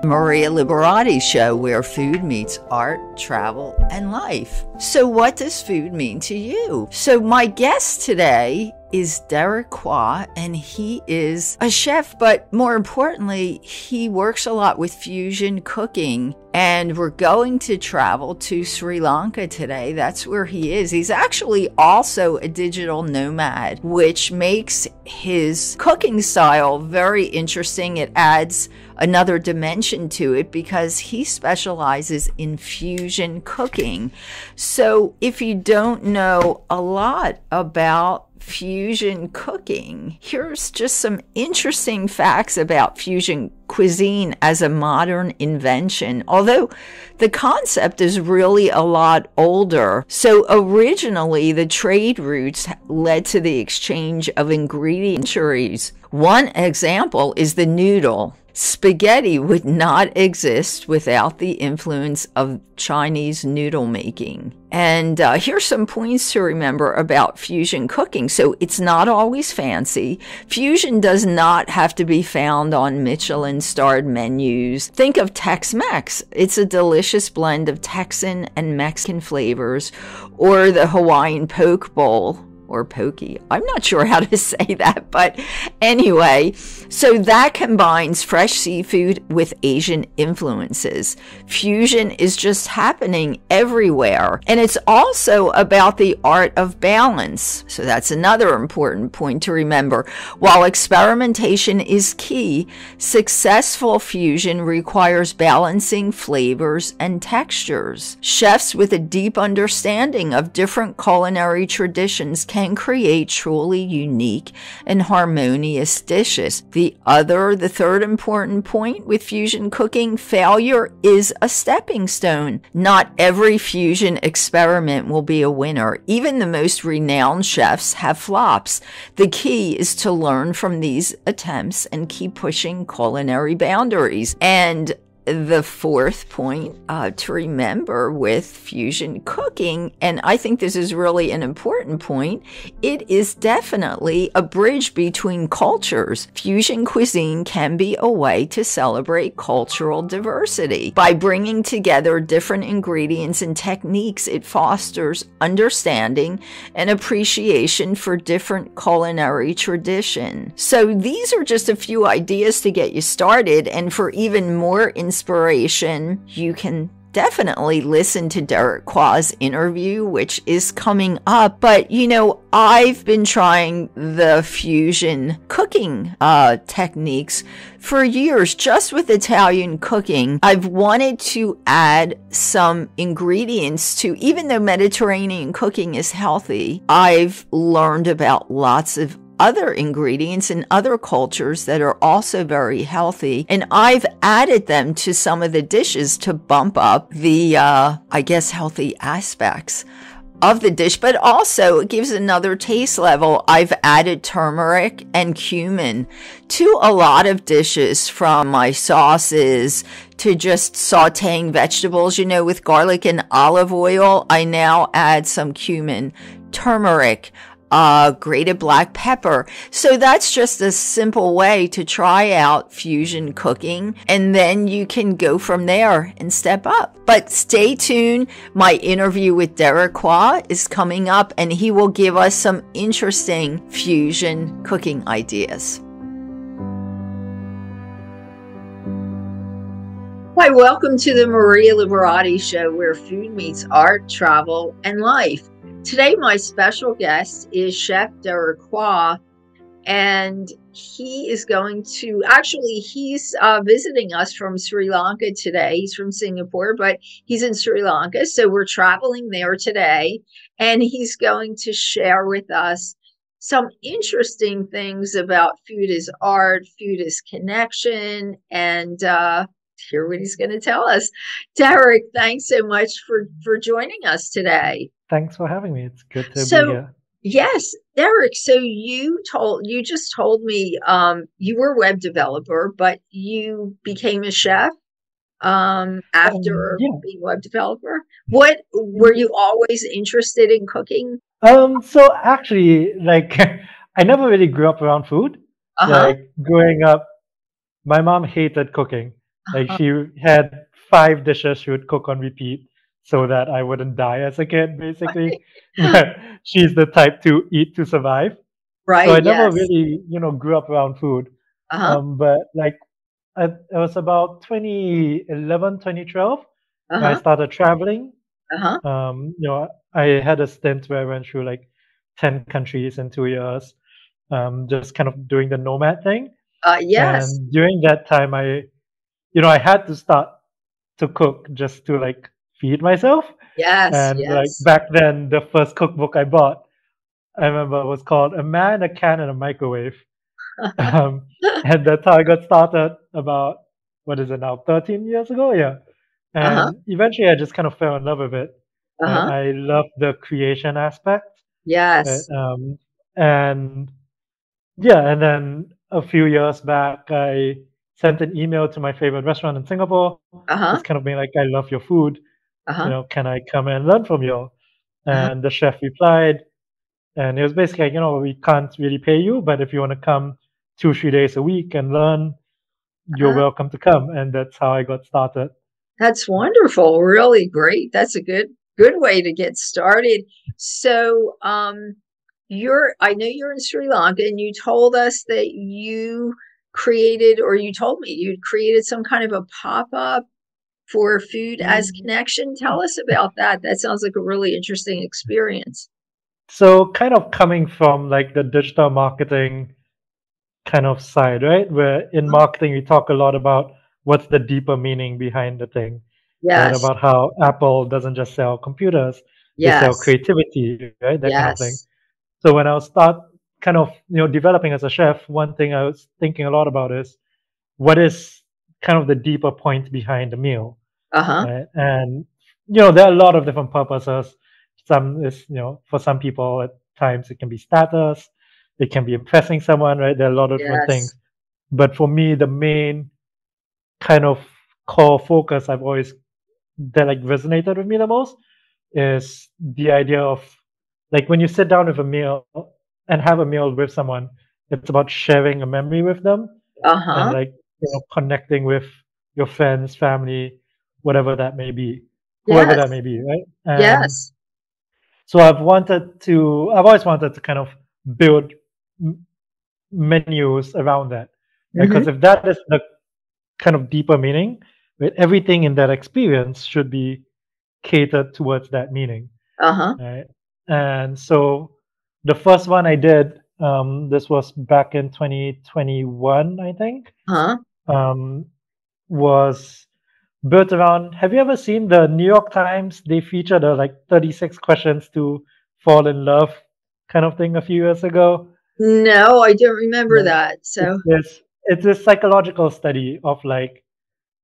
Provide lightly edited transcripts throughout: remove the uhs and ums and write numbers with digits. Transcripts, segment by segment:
Maria Liberati's show, where food meets art, travel, and life. So what does food mean to you? So my guest today is Derrick Kwaa, and he is a chef, but more importantly, he works a lot with fusion cooking. And we're going to travel to Sri Lanka today. That's where he is. He's actually also a digital nomad, which makes his cooking style very interesting. It adds another dimension to it because he specializes in fusion cooking. So if you don't know a lot about fusion cooking, here's just some interesting facts about fusion cuisine as a modern invention, although the concept is really a lot older. So originally, the trade routes led to the exchange of ingredients. One example is the noodle. Spaghetti would not exist without the influence of Chinese noodle making. And here's some points to remember about fusion cooking. So it's not always fancy. Fusion does not have to be found on Michelin-starred menus. Think of Tex-Mex. It's a delicious blend of Texan and Mexican flavors, or the Hawaiian poke bowl. Or pokey. I'm not sure how to say that, but anyway, so that combines fresh seafood with Asian influences. Fusion is just happening everywhere. And it's also about the art of balance. So that's another important point to remember. While experimentation is key, successful fusion requires balancing flavors and textures. Chefs with a deep understanding of different culinary traditions can create truly unique and harmonious dishes. The third important point with fusion cooking, failure is a stepping stone. Not every fusion experiment will be a winner. Even the most renowned chefs have flops. The key is to learn from these attempts and keep pushing culinary boundaries. And the fourth point to remember with fusion cooking, and I think this is really an important point, it is definitely a bridge between cultures. Fusion cuisine can be a way to celebrate cultural diversity. By bringing together different ingredients and techniques, it fosters understanding and appreciation for different culinary tradition. So these are just a few ideas to get you started, and for even more inspiration, you can definitely listen to Derrick Kwaa's interview, which is coming up. But, I've been trying the fusion cooking techniques for years, just with Italian cooking. I've wanted to add some ingredients to, even though Mediterranean cooking is healthy, I've learned about lots of other ingredients in other cultures that are also very healthy. And I've added them to some of the dishes to bump up the, healthy aspects of the dish, but also it gives another taste level. I've added turmeric and cumin to a lot of dishes, from my sauces to just sauteing vegetables, with garlic and olive oil. I now add some cumin, turmeric, grated black pepper. So that's just a simple way to try out fusion cooking, and then you can go from there and step up. But stay tuned. My interview with Derrick Kwaa is coming up, and he will give us some interesting fusion cooking ideas. Hi, welcome to the Maria Liberati show, where food meets art, travel, and life. Today, my special guest is Chef Derrick Kwaa, and he is he's visiting us from Sri Lanka today. He's from Singapore, but he's in Sri Lanka, so we're traveling there today, and he's going to share with us some interesting things about food as art, food as connection, and hear what he's going to tell us. Derrick, thanks so much for joining us today. Thanks for having me. It's good to be here. Yes, Derrick. So you just told me you were a web developer, but you became a chef after being a web developer. What were you always interested in cooking? So actually, I never really grew up around food. Growing up, my mom hated cooking. Like Uh-huh. she had 5 dishes she would cook on repeat so that I wouldn't die as a kid, basically. But she's the type to eat to survive. So Right, I never yes. really, grew up around food. Uh-huh. But like it was about 2011, 2012 when I Uh-huh. started traveling. Uh-huh. I had a stint where I went through like 10 countries in 2 years, just kind of doing the nomad thing. Yes. And during that time, I had to start to cook just to like feed myself. Yes, And like yes. back then, the first cookbook I bought, I remember was called A Man, a Can, and a Microwave. Um, and that's how I got started about, what is it now, 13 years ago? Yeah. Uh-huh. And eventually I just kind of fell in love with it. Right? Uh-huh. I love the creation aspect. Right? Yes. And yeah, and then a few years back, I sent an email to my favorite restaurant in Singapore, Uh-huh. just kind of being like, I love your food. Uh-huh. Can I come and learn from you? Uh-huh. And the chef replied, and it was basically like, we can't really pay you, but if you want to come 2, 3 days a week and learn, you're Uh, welcome to come. And that's how I got started. that's wonderful. Really great. That's a good way to get started. So, I know you're in Sri Lanka and you told us that you created, or you told me you'd created some kind of a pop-up for Food as Mm. Connection. Tell us about that. That sounds like a really interesting experience. So kind of coming from like the digital marketing kind of side, right? Where in marketing we talk a lot about what's the deeper meaning behind the thing, right? Yes. About how Apple doesn't just sell computers, they sell Yes. creativity, right? That kind of thing. Yes. So when I was start kind of developing as a chef, one thing I was thinking a lot about is what is kind of the deeper point behind the meal, Uh-huh. right? And there are a lot of different purposes. Some is for some people at times it can be status, it can be impressing someone, right? There are a lot of different things. Yes. But for me, the main kind of core focus I've always that like resonated with me the most is the idea of like when you sit down with a meal and have a meal with someone, it's about sharing a memory with them and Uh-huh. like connecting with your friends, family, whatever that may be, whoever that Yes. may be, right? And Yes. so I've always wanted to kind of build m- menus around that, right? Mm-hmm. Because if that is the kind of deeper meaning, right, everything in that experience should be catered towards that meaning, Uh-huh. right? And so the first one I did, this was back in 2021, I think, Uh-huh. um, was built around. Have you ever seen the New York Times? They featured a like 36 questions to fall in love kind of thing a few years ago. No, I don't remember Yeah. that. So, It's this psychological study of like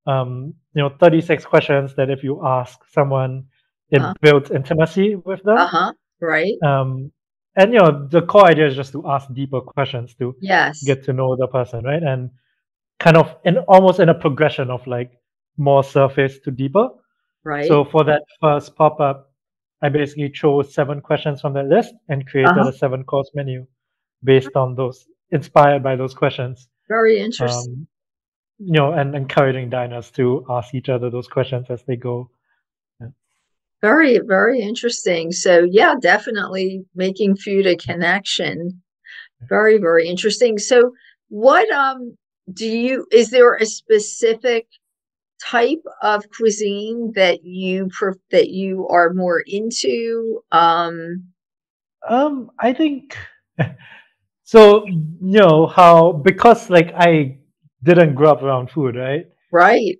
36 questions that if you ask someone, uh, it builds intimacy with them. uh-huh. Right. Um, and the core idea is just to ask deeper questions to Yes. get to know the person, right? And kind of in almost in a progression of like more surface to deeper. Right. So for that first pop-up, I basically chose 7 questions from that list and created Uh-huh. a 7-course menu based on those, inspired by those questions. Very interesting. Um, and encouraging diners to ask each other those questions as they go. Yeah. Very, very interesting. So, yeah, definitely making food a connection. Very, very interesting. So, what is there a specific type of cuisine that that you are more into? I think so. How because like I didn't grow up around food, right? Right.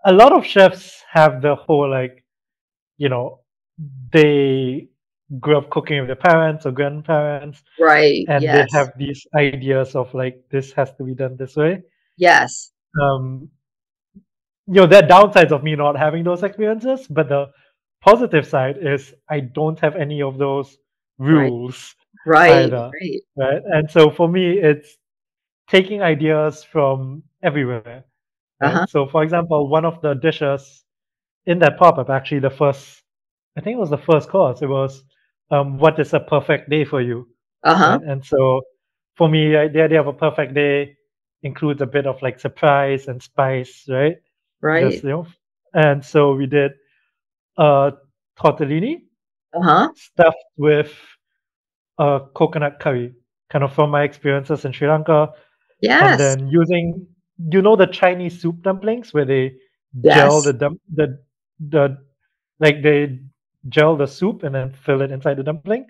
A lot of chefs have the whole like you know they grew up cooking with their parents or grandparents, Right. and they Yes. have these ideas of like this has to be done this way. Yes. Um, there are downsides of me not having those experiences, but the positive side is I don't have any of those Right. rules Right. either, Right. right? And so for me, it's taking ideas from everywhere, Uh-huh. right? So for example, one of the dishes in that pop-up, actually I think it was the first course, it was what is a perfect day for you, Uh-huh. right? And so for me, the idea of a perfect day includes a bit of like surprise and spice, right? just Right. and so we did uh tortellini Uh-huh. stuffed with coconut curry, kind of from my experiences in Sri Lanka, and Yes. then using the Chinese soup dumplings where they gel Yes. the like they gel the soup and then fill it inside the dumpling.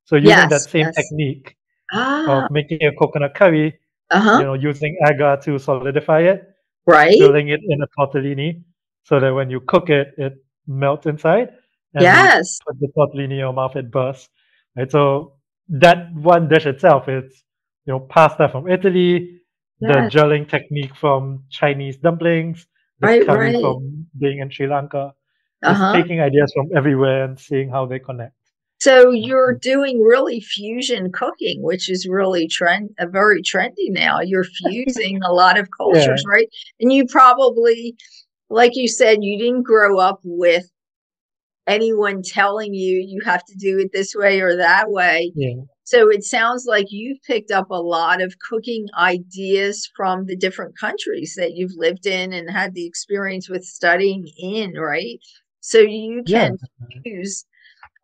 So using that Yes. same Yes. technique Ah. of making a coconut curry, Uh-huh. using agar to solidify it, Right. filling it in a tortellini so that when you cook it, it melts inside. And when you Yes. put the tortellini in your mouth, it bursts. Right. So that one dish itself is, pasta from Italy, the Yes. gelling technique from Chinese dumplings, the Right. curry Right. from being in Sri Lanka, just Uh-huh. taking ideas from everywhere and seeing how they connect. So you're doing really fusion cooking, which is really very trendy now. You're fusing a lot of Yeah. cultures, right? And you probably, like you said, you didn't grow up with anyone telling you you have to do it this way or that way. Yeah. So it sounds like you've picked up a lot of cooking ideas from the different countries that you've lived in and had the experience with studying in, right? So you Yeah, can definitely. use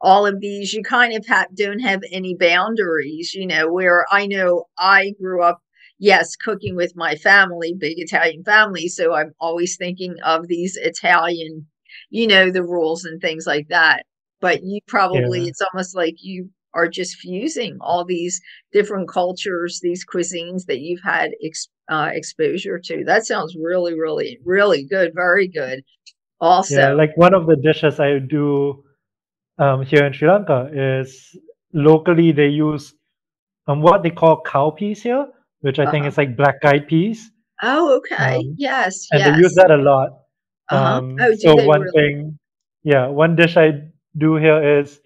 all of these. You kind of don't have any boundaries, where I know I grew up, yes, cooking with my family, big Italian family. So I'm always thinking of these Italian, the rules and things like that. But you probably, Yeah. it's almost like you are just fusing all these different cultures, these cuisines that you've had exposure to. That sounds really, really, really good. Very good. Also, Yeah, like one of the dishes I do here in Sri Lanka is locally they use what they call cowpeas here, which I think uh-huh. is like black eyed peas, Oh, okay. um, Yes, and they use yes. that a lot. Uh-huh. Oh, do So they one really? thing, yeah, one dish I do here is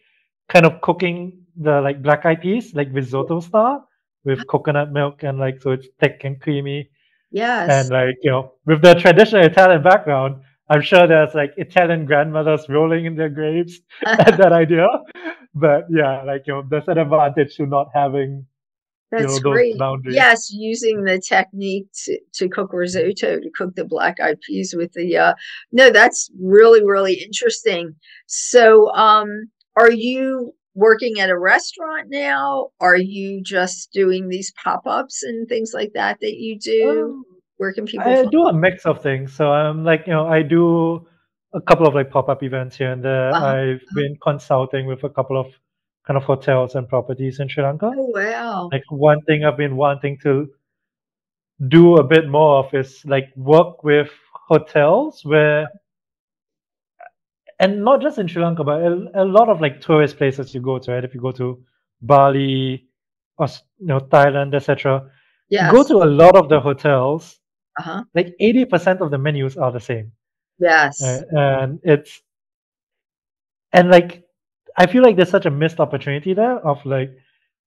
kind of cooking the like black eyed peas, like risotto style, with coconut milk and like so it's thick and creamy. Yes. And like, with the traditional Italian background, I'm sure there's like Italian grandmothers rolling in their graves at that idea. But yeah, like, there's an advantage to not having, That's those great. boundaries. Yes, using the technique to cook risotto, to cook the black eyed peas with the no, that's really, really interesting. So, are you working at a restaurant now? Are you just doing these pop-ups and things like that you do? Um, Where can people I find? do a mix of things. So I'm like, I do a couple of like pop-up events here and there. Uh-huh. I've been consulting with a couple of kind of hotels and properties in Sri Lanka. Oh, wow. Like one thing I've been wanting to do a bit more of is like work with hotels where, and not just in Sri Lanka, but a lot of like tourist places you go to, right? If you go to Bali or Thailand, etc., go Yes. to a lot of the hotels. Uh-huh. Like 80% of the menus are the same, Yes. and like I feel like there's such a missed opportunity there of like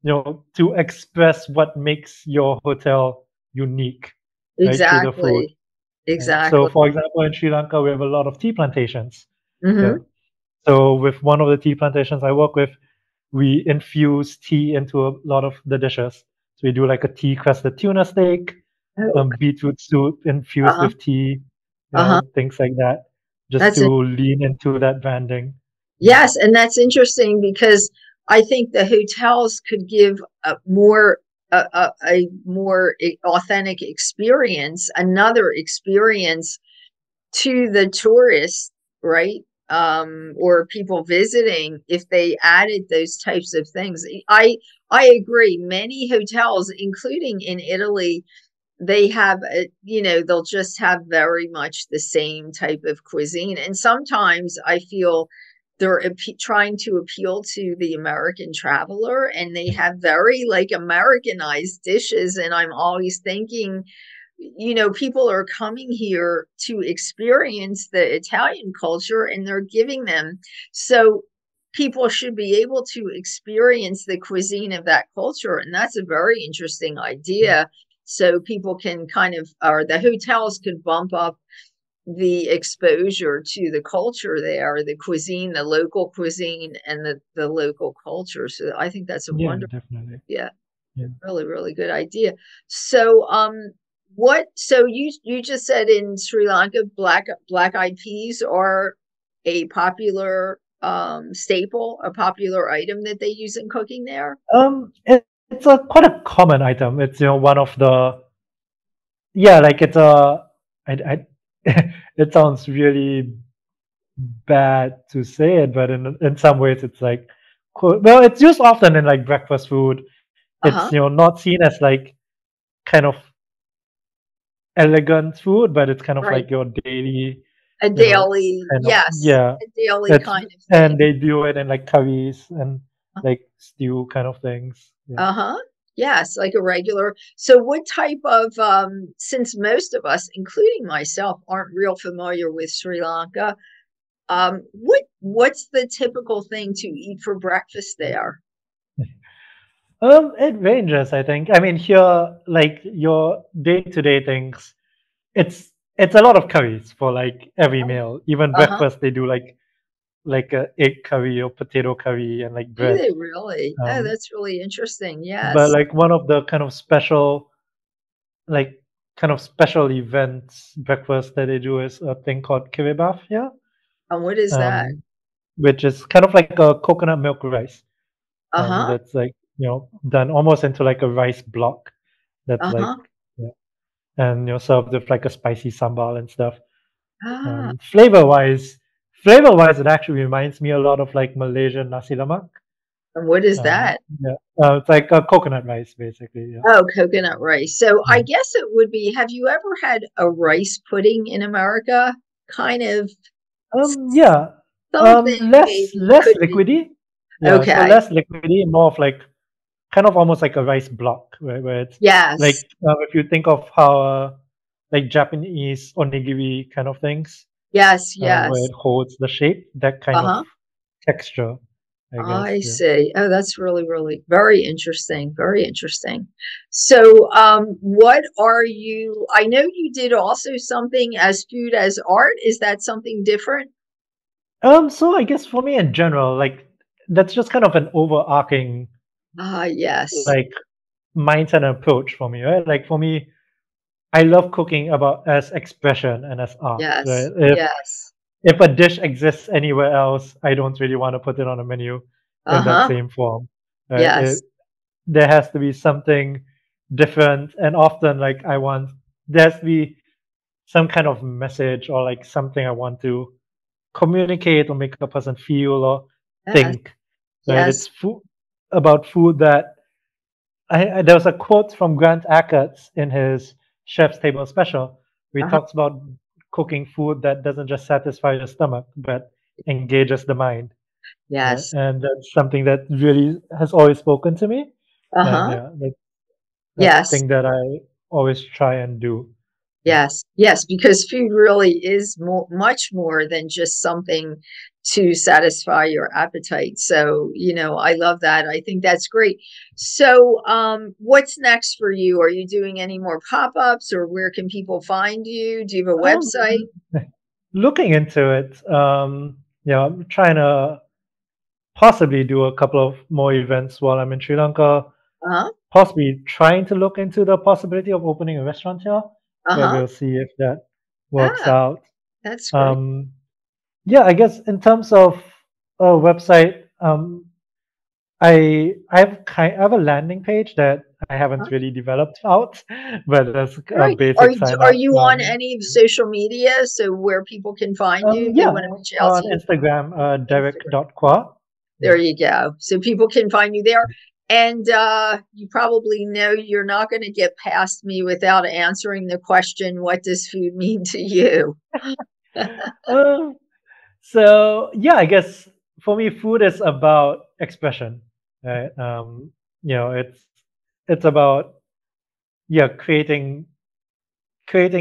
to express what makes your hotel unique, right, through the food. Exactly. Right? So, Exactly. for example, in Sri Lanka, we have a lot of tea plantations. Yeah. Mm-hmm. So, with one of the tea plantations I work with, we infuse tea into a lot of the dishes. So, we do like a tea crusted tuna steak, Oh, beetroot soup infused uh-huh. with tea, Uh-huh. things like that, just That's to lean into that branding. Yes, and that's interesting because I think the hotels could give a more authentic experience, another experience to the tourists, right? Or people visiting if they added those types of things. I agree. Many hotels, including in Italy, they have they'll just have very much the same type of cuisine, and sometimes I feel they're trying to appeal to the American traveler, and they have very like Americanized dishes, and I'm always thinking, people are coming here to experience the Italian culture and they're giving them, so people should be able to experience the cuisine of that culture, and that's a very interesting idea. So people can kind of, or the hotels could bump up the exposure to the culture there, the cuisine, the local cuisine, and the local culture. So I think that's a Yeah, wonderful, definitely. yeah, Yeah. really, really good idea. So, What? So you just said in Sri Lanka, black eyed peas are a popular staple, a popular item that they use in cooking there. It's a quite a common item. It's one of the yeah, like it's a I it sounds really bad to say it, but in some ways it's like cool. Well, it's used often in like breakfast food. It's Uh-huh. not seen as like kind of elegant food, but it's kind of Right. like your daily, A daily, kind of yes, yeah. a daily It's kind of and thing. they do it in like curries and like stew kind of things. Yeah. Uh-huh. Yes, like a regular. So what type of since most of us, including myself, aren't real familiar with Sri Lanka, what's the typical thing to eat for breakfast there? It ranges, I think. I mean, here, like your day-to-day things, it's a lot of curries for like every meal. Even Uh-huh. breakfast, they do like a egg curry or potato curry and like Do bread. they really? Oh, Um, that's really interesting. but Yes. like one of the like kind of special events breakfast that they do is a thing called kiribaf here, And what is that? um, which is kind of like a coconut milk rice. Uh-huh. That's like done almost into like a rice block. That's like Uh-huh. yeah, and served with like a spicy sambal and stuff. Ah, Flavor wise, it actually reminds me a lot of like Malaysian nasi lemak. and what is that? Yeah, it's like a coconut rice basically. Yeah. Oh, coconut rice. So I Mhm. guess it would be, have you ever had a rice pudding in America? Kind of Yeah. something maybe Less could be. liquidy. Yeah, so Okay. less liquidy, more of like kind of almost like a rice block, where it's Yes. like if you think of how like Japanese onigiri kind of things, Yes. where Yes. it holds the shape, that kind of Uh-huh. texture, I guess. I Yeah. see. Oh, that's really, really very interesting. Very interesting. So, what are you? I know you did also something as food as art. Is that something different? So I guess for me in general, like that's just kind of an overarching Ah, yes. like mindset and approach for me, right? Like for me, I love cooking about as expression and as art, right? Yes. Yes. If a dish exists anywhere else, I don't really want to put it on a menu in that Uh-huh. same form, right? Yes. There has to be something different, and often like there has to be some kind of message or like something I want to communicate or make a person feel or Yes. think, right? Yes. It's food about food that there was a quote from Grant Achatz in his Chef's Table special where he Uh-huh. talks about cooking food that doesn't just satisfy the stomach but engages the mind. Right? Yes. And that's something that really has always spoken to me. And Uh-huh. yeah, that's the Yes. thing that I always try and do. Yeah. Yes, yes, because food really is much more than just something to satisfy your appetite. So, I love that. I think that's great. So, what's next for you? Are you doing any more pop-ups or where can people find you? Do you have a Um, website? looking into it, I'm trying to possibly do a couple of more events while I'm in Sri Lanka. Uh-huh. Possibly trying to look into the possibility of opening a restaurant here, but Uh-huh. we'll see if that works Ah, out. that's great. Um, yeah, I guess in terms of a website, I have a landing page that I haven't Uh-huh. really developed out, but that's a Great. Are basic you sign are up. you on any of social media so where people can find you if they Yeah, want to reach out on to you? Instagram, Instagram. Derrick.Kwaa. Yeah. There you go. So people can find you there. And you probably know you're not going to get past me without answering the question, what does food mean to you? Um, so yeah, I guess for me, food is about expression, right? It's about yeah, creating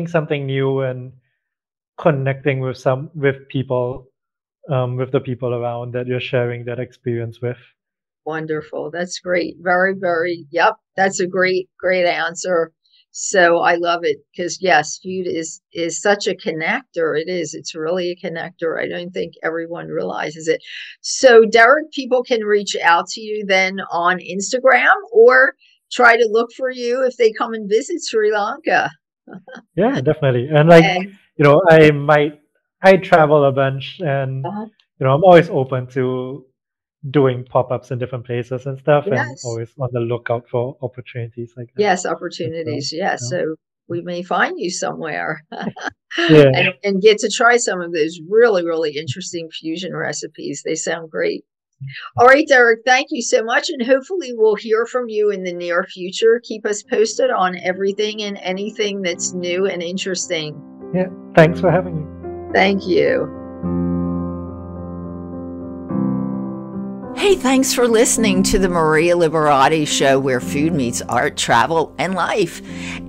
something new and connecting with people, with the people around that you're sharing that experience with. Wonderful. That's great. Very, very, yep. That's a great, great answer. So I love it because yes, food is such a connector. It is. It's really a connector. I don't think everyone realizes it. So Derek, people can reach out to you then on Instagram or try to look for you if they come and visit Sri Lanka. Yeah, definitely. And like, And I travel a bunch, and uh, I'm always open to doing pop-ups in different places and stuff, and yes, always on the lookout for opportunities like that yes, as well. opportunities. Yes. So we may find you somewhere Yeah. and get to try some of those really, really interesting fusion recipes. They sound great. All right, Derrick, thank you so much. And hopefully we'll hear from you in the near future. Keep us posted on everything and anything that's new and interesting. Yeah. Thanks for having me. Thank you. Hey, thanks for listening to the Maria Liberati Show, where food meets art, travel, and life.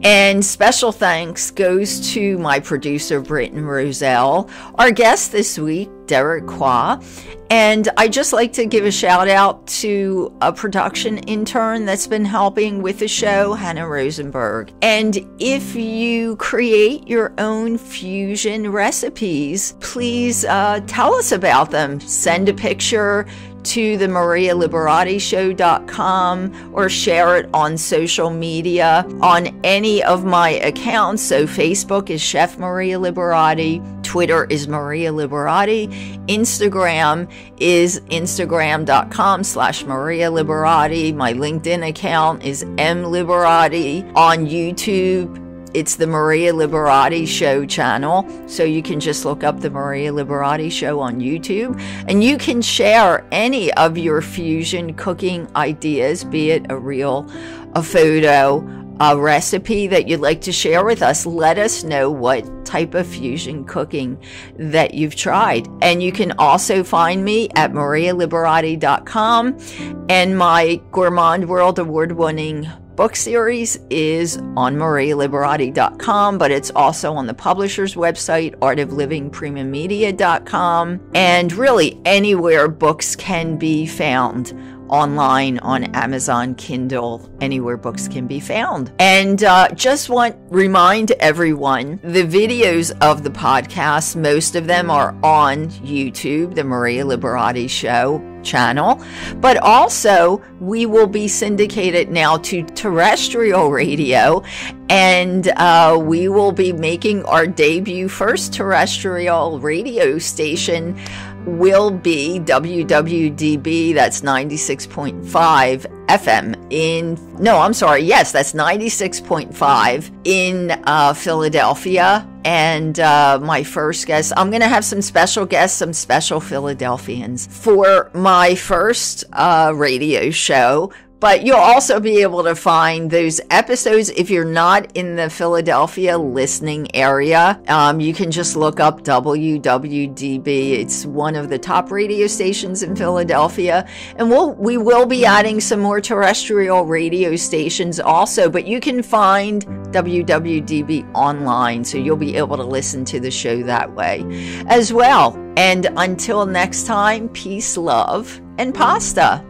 And special thanks goes to my producer, Britton Roselle, our guest this week, Derrick Kwaa. And I'd just like to give a shout out to a production intern that's been helping with the show, Hannah Rosenberg. And if you create your own fusion recipes, please tell us about them. Send a picture to the marialiberattishow.com or share it on social media on any of my accounts. So Facebook is Chef Maria Liberati, Twitter is Maria Liberati, Instagram is instagram.com/Maria Liberati. My LinkedIn account is M Liberati. On YouTube, it's the Maria Liberati Show channel. So you can just look up the Maria Liberati Show on YouTube, and you can share any of your fusion cooking ideas, be it a reel, a photo, a recipe that you'd like to share with us. Let us know what type of fusion cooking that you've tried. And you can also find me at marialiberati.com, and my Gourmand World award-winning book series is on marialiberati.com, but it's also on the publisher's website, artoflivingpremiummedia.com, and really anywhere books can be found. Online, on Amazon, Kindle, anywhere books can be found. And just remind everyone, the videos of the podcast, most of them are on YouTube, the Maria Liberati Show channel, but also we will be syndicated now to terrestrial radio, and we will be making our debut. First terrestrial radio station will be WWDB, that's 96.5 FM that's 96.5 in Philadelphia. And my first guest, I'm going to have some special guests, some special Philadelphians for my first radio show. But you'll also be able to find those episodes if you're not in the Philadelphia listening area. You can just look up WWDB. It's one of the top radio stations in Philadelphia. And we will be adding some more terrestrial radio stations also, but you can find WWDB online, so you'll be able to listen to the show that way as well. And until next time, peace, love, and pasta.